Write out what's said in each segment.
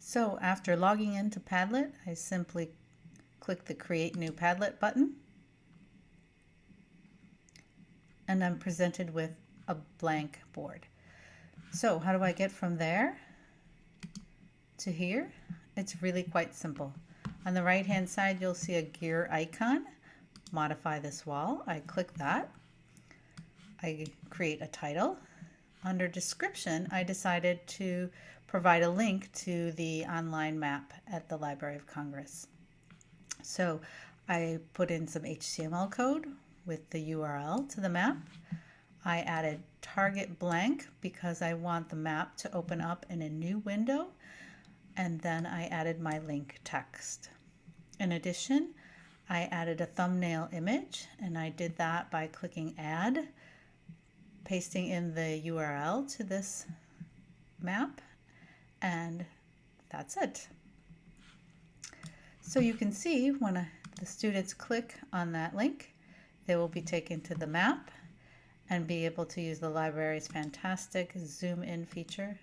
So after logging into Padlet, I simply click the Create New Padlet button, and I'm presented with a blank board. So how do I get from there to here? It's really quite simple. On the right hand side you'll see a gear icon, modify this wall. I click that. I create a title. Under description I decided to provide a link to the online map at the Library of Congress. So I put in some HTML code with the URL to the map. I added target blank because I want the map to open up in a new window, and then I added my link text. In addition, I added a thumbnail image, and I did that by clicking add, pasting in the URL to this map, and that's it. So you can see when the students click on that link, they will be taken to the map and be able to use the library's fantastic zoom in feature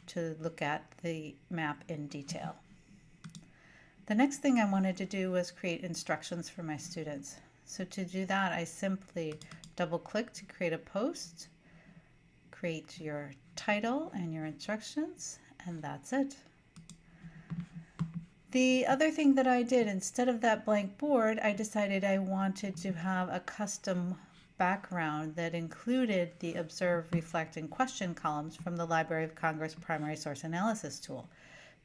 to look at the map in detail. The next thing I wanted to do was create instructions for my students. So to do that, I simply double click to create a post, create your title and your instructions, and that's it. The other thing that I did, instead of that blank board, I decided I wanted to have a custom background that included the Observe, Reflect, and Question columns from the Library of Congress Primary Source Analysis tool.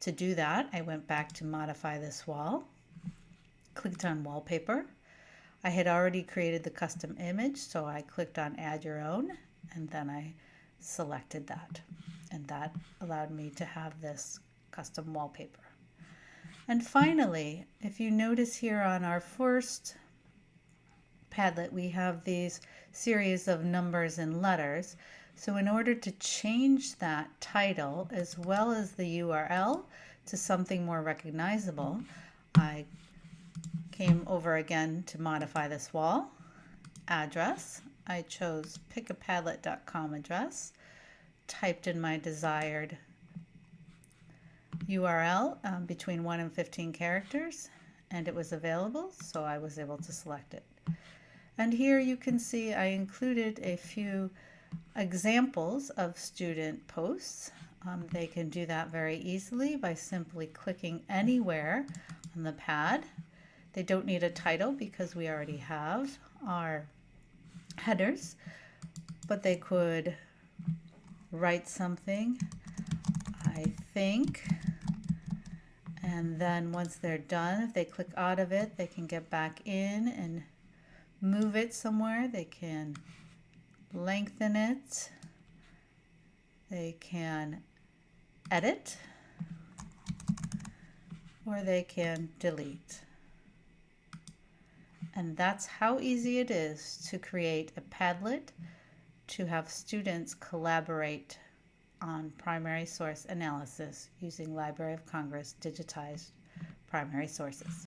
To do that, I went back to modify this wall, clicked on Wallpaper. I had already created the custom image, so I clicked on Add Your Own, and then I selected that. And that allowed me to have this custom wallpaper. And finally, if you notice here on our first Padlet, we have these series of numbers and letters. So in order to change that title as well as the URL to something more recognizable, I came over again to modify this wall. Address, I chose pickapadlet.com address, typed in my desired URL between 1 and 15 characters, and it was available, so I was able to select it. And here you can see I included a few examples of student posts. They can do that very easily by simply clicking anywhere on the pad. They don't need a title because we already have our headers, but they could write something, I think, and then once they're done, if they click out of it, they can get back in and move it somewhere. They can lengthen it, they can edit, or they can delete. And that's how easy it is to create a Padlet to have students collaborate on primary source analysis using Library of Congress digitized primary sources.